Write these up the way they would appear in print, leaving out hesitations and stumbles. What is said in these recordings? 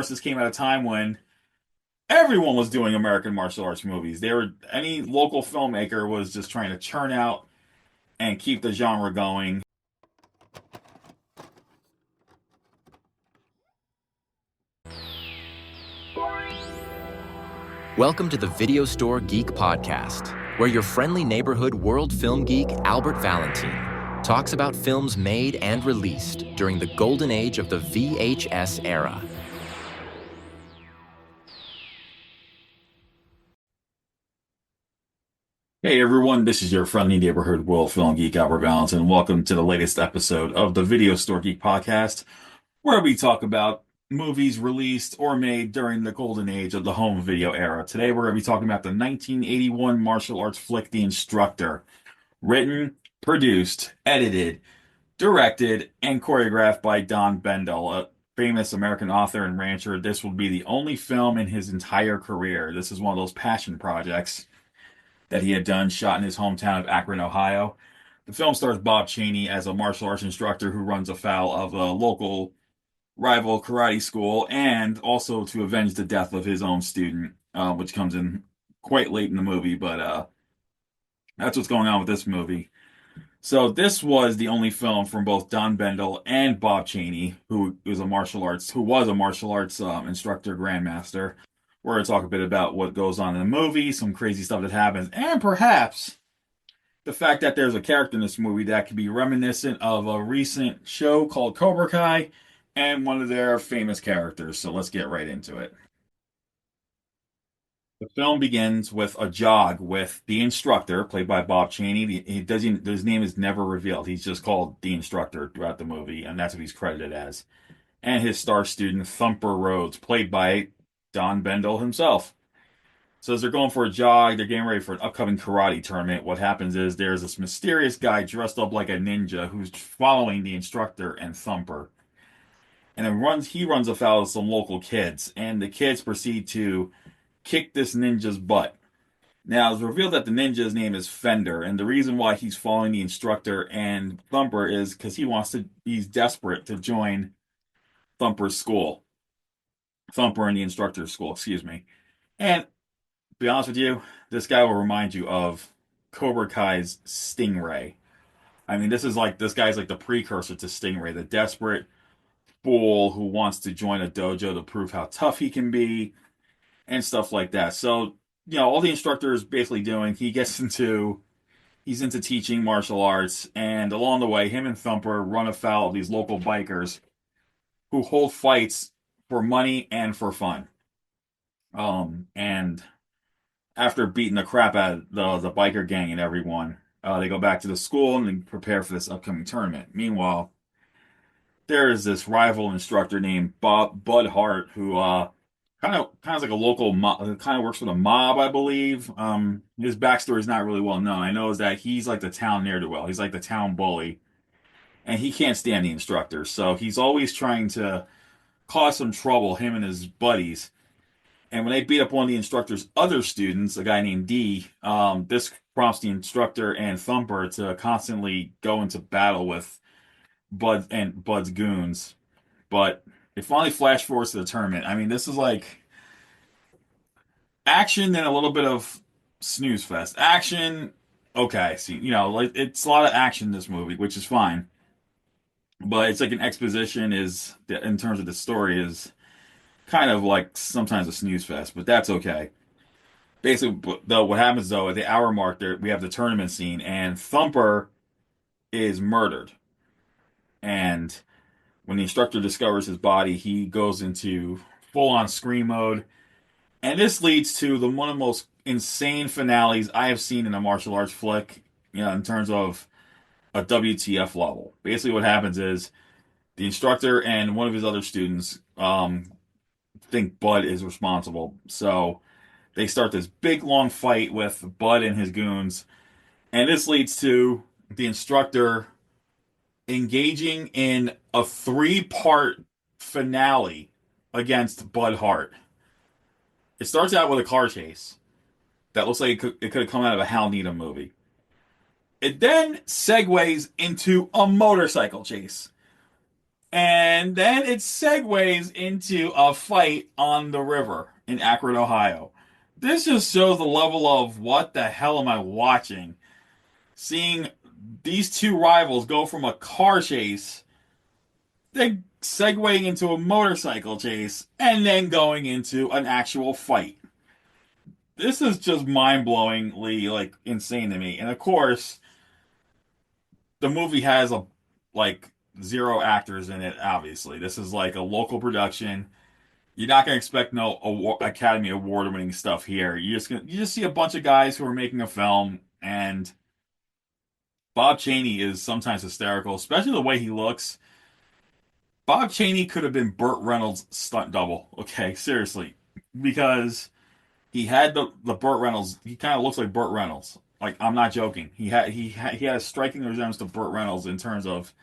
course, this came at a time when everyone was doing American martial arts movies. Any local filmmaker was just trying to churn out and keep the genre going. Welcome to the Video Store Geek Podcast, where your friendly neighborhood world film geek Albert Valentine talks about films made and released during the golden age of the VHS era. Hey everyone, this is your friendly neighborhood world film geek Albert Valentine. Welcome to the latest episode of the Video Store Geek Podcast, where we talk about movies released or made during the golden age of the home video era. Today we're going to be talking about the 1981 martial arts flick, The Instructor, written, produced, edited, directed, and choreographed by Don Bendell, a famous American author and rancher. This will be the only film in his entire career. This is one of those passion projects that he had done, shot in his hometown of Akron, Ohio. The film stars Bob Chaney as a martial arts instructor who runs afoul of a local rival karate school, and also to avenge the death of his own student, which comes in quite late in the movie, but that's what's going on with this movie. So this was the only film from both Don Bendell and Bob Chaney, who was a martial arts instructor, grandmaster. We're going to talk a bit about what goes on in the movie, some crazy stuff that happens, and perhaps the fact that there's a character in this movie that could be reminiscent of a recent show called Cobra Kai and one of their famous characters. So let's get right into it. The film begins with a jog with the instructor, played by Bob Chaney. His name is never revealed. He's just called the instructor throughout the movie, and that's what he's credited as. And his star student, Thumper Rhodes, played by Don Bendell himself. So as they're going for a jog, they're getting ready for an upcoming karate tournament. What happens is there's this mysterious guy dressed up like a ninja who's following the instructor and Thumper. And he runs afoul of some local kids, and the kids proceed to kick this ninja's butt. Now, it's revealed that the ninja's name is Fender, and the reason why he's following the instructor and Thumper is because he's desperate to join Thumper's school. Thumper and the instructor's school, excuse me. And to be honest with you, this guy will remind you of Cobra Kai's Stingray. I mean, this guy's like the precursor to Stingray, the desperate fool who wants to join a dojo to prove how tough he can be and stuff like that. So, all the instructor is basically doing, he's into teaching martial arts, and along the way, him and Thumper run afoul of these local bikers who hold fights for money and for fun. And after beating the crap out of the biker gang and everyone, they go back to the school and they prepare for this upcoming tournament. Meanwhile, there is this rival instructor named Bud Hart who kind of like a local kind of works for the mob, I believe. His backstory is not really well known. I know is that he's like the town ne'er-do-well. He's like the town bully, and he can't stand the instructor, so he's always trying to cause some trouble, him and his buddies. And when they beat up one of the instructor's other students, a guy named D, this prompts the instructor and Thumper to constantly go into battle with Bud's goons. But it finally flash forwards to the tournament. I mean, this is like action and a little bit of snooze fest. Action, okay, see, like it's a lot of action in this movie, which is fine. But it's like an exposition in terms of the story, is kind of like sometimes a snooze fest, but that's okay. Basically, though, what happens though at the hour mark, there we have the tournament scene, and Thumper is murdered. And when the instructor discovers his body, he goes into full-on scream mode, and this leads to one of the most insane finales I have seen in a martial arts flick. In terms of a WTF level. Basically, what happens is the instructor and one of his other students think Bud is responsible. So they start this big long fight with Bud and his goons. And this leads to the instructor engaging in a 3-part finale against Bud Hart. It starts out with a car chase that looks like it could have come out of a Hal Needham movie. It then segues into a motorcycle chase. And then it segues into a fight on the river in Akron, Ohio. This just shows the level of what the hell am I watching? Seeing these two rivals go from a car chase, then segueing into a motorcycle chase, and then going into an actual fight. This is just mind-blowingly like insane to me. And of course, the movie has a like zero actors in it. Obviously, this is like a local production. You're not gonna expect no Academy Award winning stuff here. You just see a bunch of guys who are making a film, and Bob Chaney is sometimes hysterical, especially the way he looks. Bob Chaney could have been Burt Reynolds' stunt double. Okay, seriously, because he had the Burt Reynolds. He kind of looks like Burt Reynolds. Like I'm not joking. He had a striking resemblance to Burt Reynolds in terms of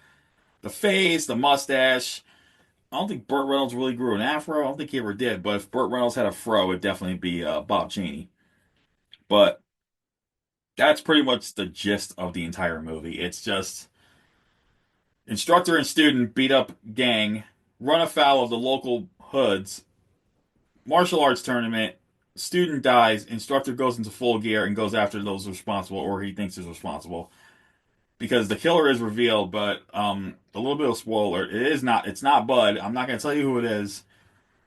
the face, the mustache. I don't think Burt Reynolds really grew an afro. I don't think he ever did. But if Burt Reynolds had a fro, it'd definitely be Bob Chaney. But that's pretty much the gist of the entire movie. It's just instructor and student beat up gang, run afoul of the local hoods, martial arts tournament. Student dies. Instructor goes into full gear and goes after those responsible, or he thinks is responsible, because the killer is revealed. But a little bit of spoiler: it is not. It's not Bud. I'm not going to tell you who it is.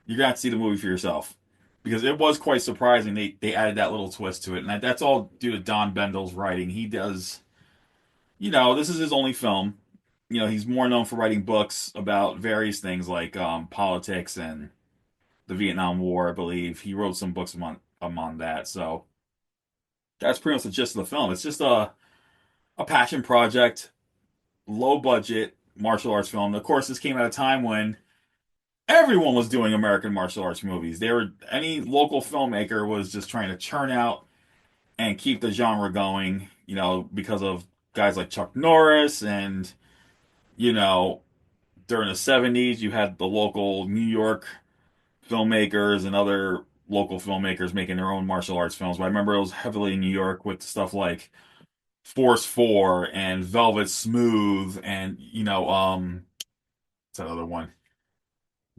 You're going to have to see the movie for yourself, because it was quite surprising. They added that little twist to it, and that's all due to Don Bendell's writing. He does, this is his only film. He's more known for writing books about various things like politics and the Vietnam War, I believe. He wrote some books among that. So that's pretty much the gist of the film. It's just a passion project, low budget martial arts film. Of course, this came at a time when everyone was doing American martial arts movies. Any local filmmaker was just trying to churn out and keep the genre going, because of guys like Chuck Norris and, you know, during the 70s you had the local New York filmmakers and other local filmmakers making their own martial arts films. But I remember it was heavily in New York with stuff like Force 4 and Velvet Smooth and, what's that other one?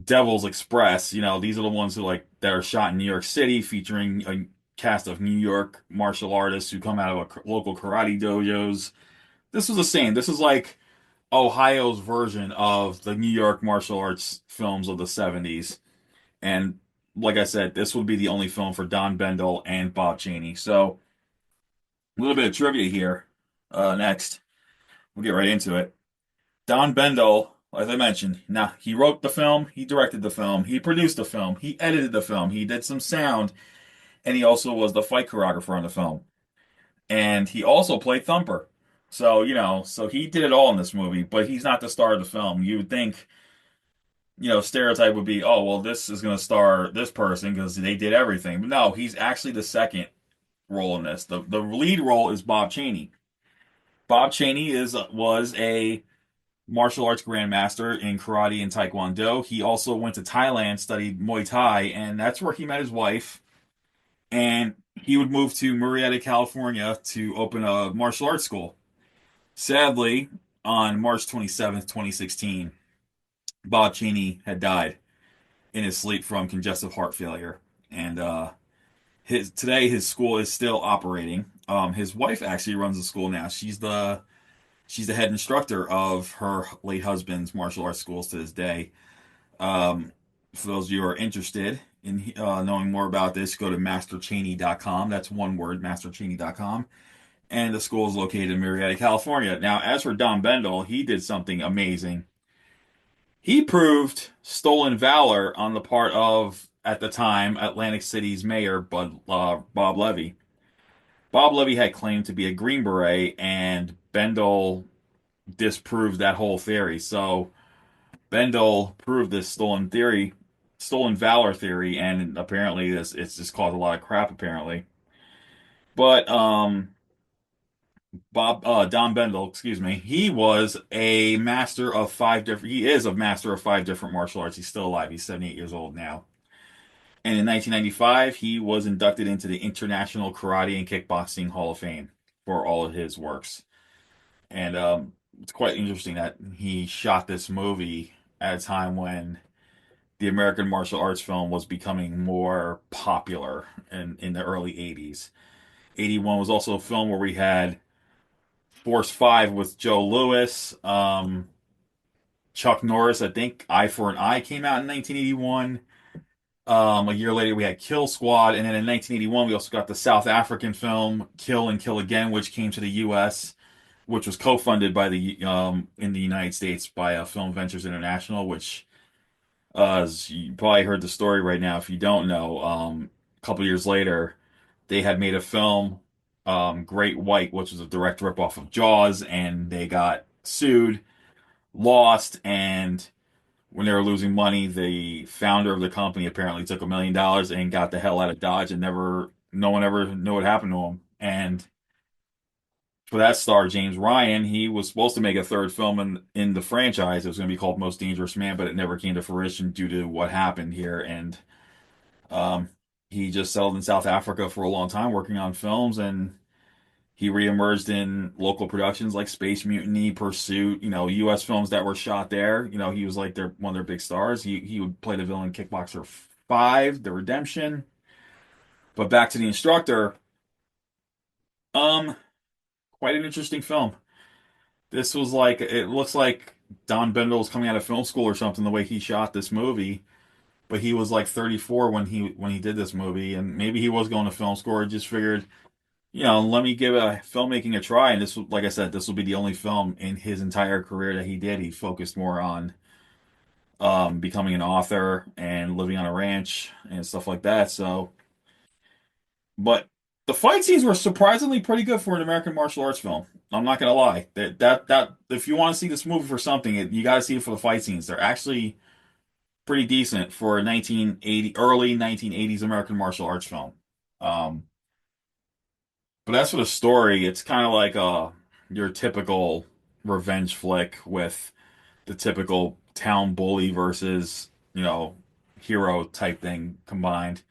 Devil's Express. These are the ones that are shot in New York City, featuring a cast of New York martial artists who come out of local karate dojos. This was the same. This is like Ohio's version of the New York martial arts films of the 70s. And like I said, this would be the only film for Don Bendell and Bob Chaney. So a little bit of trivia here. Next, we'll get right into it. Don Bendell, as I mentioned, now he wrote the film, he directed the film, he produced the film, he edited the film, he did some sound, and he also was the fight choreographer on the film. And he also played Thumper. So, so he did it all in this movie, but he's not the star of the film. You would think, stereotype would be, oh, well, this is going to star this person because they did everything. But no, he's actually the second role in this. The lead role is Bob Chaney. Bob Chaney was a martial arts grandmaster in karate and taekwondo. He also went to Thailand, studied Muay Thai, and that's where he met his wife. And he would move to Murrieta, California to open a martial arts school. Sadly, on March 27th, 2016, Bob Chaney had died in his sleep from congestive heart failure. And his school is still operating. His wife actually runs the school now. She's the head instructor of her late husband's martial arts schools to this day. For those of you who are interested in knowing more about this, go to masterchaney.com. That's one word, masterchaney.com. And the school is located in Murrieta, California. Now, as for Don Bendell, he did something amazing. He proved stolen valor on the part of, at the time, Atlantic City's mayor, Bob Levy. Bob Levy had claimed to be a Green Beret, and Bendell disproved that whole theory. So Bendell proved this stolen valor theory, and apparently it's just caused a lot of crap apparently. But Don Bendell, excuse me, he was a master of five different. He is a master of five different martial arts. He's still alive. He's 78 years old now. And in 1995, he was inducted into the International Karate and Kickboxing Hall of Fame for all of his works. And it's quite interesting that he shot this movie at a time when the American martial arts film was becoming more popular in the early 80s. 81 was also a film where we had Force 5 with Joe Louis, Chuck Norris. I think Eye for an Eye came out in 1981. A year later, we had Kill Squad, and then in 1981, we also got the South African film Kill and Kill Again, which came to the U.S., which was co-funded by the in the United States by Film Ventures International. Which as you probably heard the story right now. If you don't know, a couple years later, they had made a film, Great White, which was a direct ripoff of Jaws, and they got sued, lost, and when they were losing money, the founder of the company apparently took $1 million and got the hell out of Dodge, and no one ever knew what happened to him. And for that star, James Ryan, he was supposed to make a third film in the franchise. It was going to be called Most Dangerous Man, but it never came to fruition due to what happened here. And um, he just settled in South Africa for a long time working on films, and he reemerged in local productions like Space Mutiny, Pursuit, U.S. films that were shot there. He was like one of their big stars. He would play the villain in Kickboxer 5, The Redemption. But back to The Instructor, um, quite an interesting film. This was like, it looks like Don Bendell was coming out of film school or something, the way he shot this movie. But he was like 34 when he did this movie, and maybe he was going to film school. Or just figured, let me give filmmaking a try. And this, like I said, this will be the only film in his entire career that he did. He focused more on becoming an author and living on a ranch and stuff like that. So, but the fight scenes were surprisingly pretty good for an American martial arts film. I'm not gonna lie. That if you want to see this movie for something, you got to see it for the fight scenes. They're actually pretty decent for a 1980 early 1980s American martial arts film. Um, But as for the story, it's kind of like your typical revenge flick with the typical town bully versus, hero type thing combined.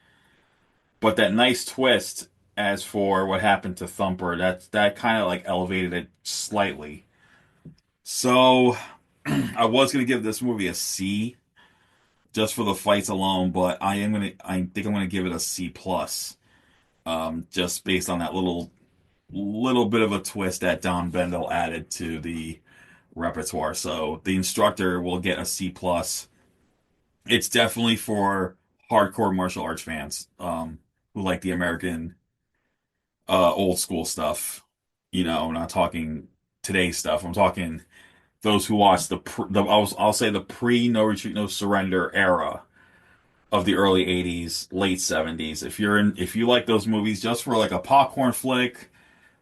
But that nice twist as for what happened to Thumper, that kind of like elevated it slightly. So I was gonna give this movie a C just for the fights alone, but I think I'm gonna give it a C plus. Just based on that little bit of a twist that Don Bendell added to the repertoire. So the Instructor will get a C plus. It's definitely for hardcore martial arts fans, who like the American old school stuff. I'm not talking today's stuff. I'm talking those who watched I'll say the pre No Retreat No Surrender era of the early 80s, late 70s. If you like those movies just for like a popcorn flick,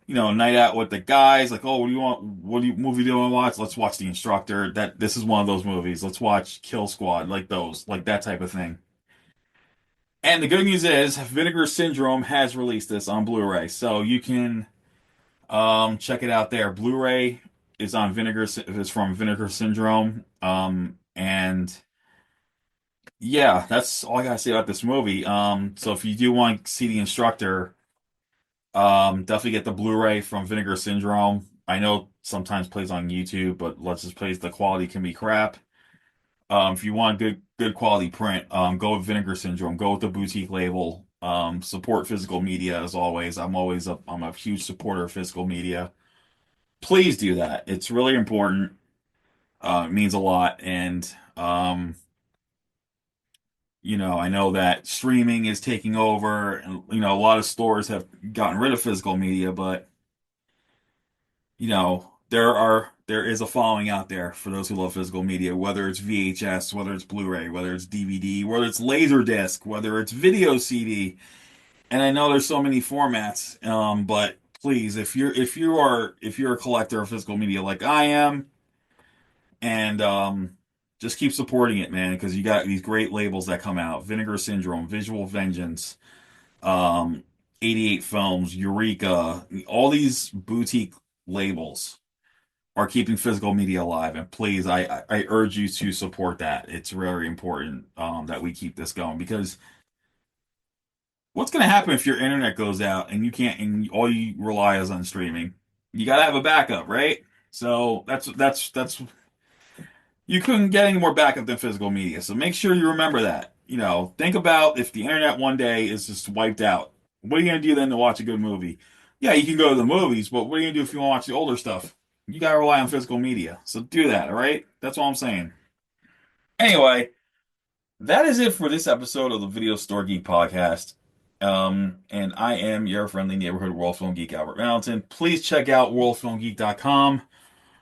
night out with the guys, like, oh, what do you want? Movie do you want to watch? Let's watch The Instructor. This is one of those movies. Let's watch Kill Squad, like that type of thing. And the good news is, Vinegar Syndrome has released this on Blu-ray, so you can check it out there. Blu-ray is on Vinegar. Is from Vinegar Syndrome. And yeah, that's all I gotta say about this movie. So if you do want to see The Instructor, definitely get the Blu-ray from Vinegar Syndrome. I know sometimes plays on YouTube, but let's just place the quality can be crap. If you want good quality print, go with Vinegar Syndrome. Go with the boutique label. Support physical media as always. I'm a huge supporter of physical media. Please do that. It's really important. It means a lot, and I know that streaming is taking over, and a lot of stores have gotten rid of physical media, but there is a following out there for those who love physical media, whether it's VHS, whether it's Blu-ray, whether it's DVD, whether it's Laserdisc, whether it's video CD. And I know there's so many formats, but please, if you're a collector of physical media like I am, and just keep supporting it, man, because you got these great labels that come out: Vinegar Syndrome, Visual Vengeance, um, 88 Films, Eureka. All these boutique labels are keeping physical media alive, and please, I urge you to support that. It's very important that we keep this going, because what's going to happen if your internet goes out and you can't, and all you rely is on streaming? You got to have a backup, right? So that's you couldn't get any more backup than physical media. So make sure you remember that. Think about if the internet one day is just wiped out. What are you going to do then to watch a good movie? Yeah, you can go to the movies, but what are you going to do if you want to watch the older stuff? You got to rely on physical media. So do that, all right? That's all I'm saying. Anyway, that is it for this episode of the Video Store Geek Podcast. And I am your friendly neighborhood world film geek, Albert Valentin. Please check out worldfilmgeek.com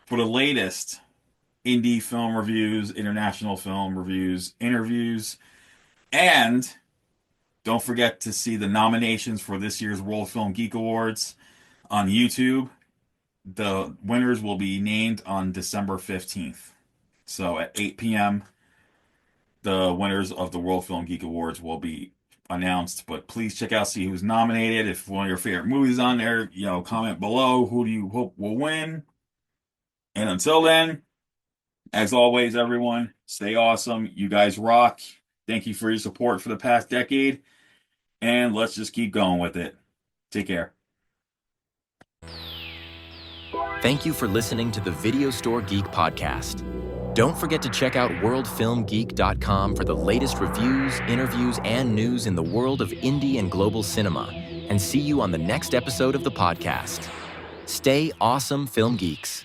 for the latest indie film reviews, international film reviews, interviews, and don't forget to see the nominations for this year's World Film Geek Awards on YouTube. The winners will be named on December 15th. So at 8 p.m., the winners of the World Film Geek Awards will be announced. But please check out, see who's nominated. If one of your favorite movies on there, comment below. Who do you hope will win? And until then, as always, everyone, stay awesome. You guys rock. Thank you for your support for the past decade. And let's just keep going with it. Take care. Thank you for listening to the Video Store Geek Podcast. Don't forget to check out worldfilmgeek.com for the latest reviews, interviews, and news in the world of indie and global cinema. And see you on the next episode of the podcast. Stay awesome, film geeks.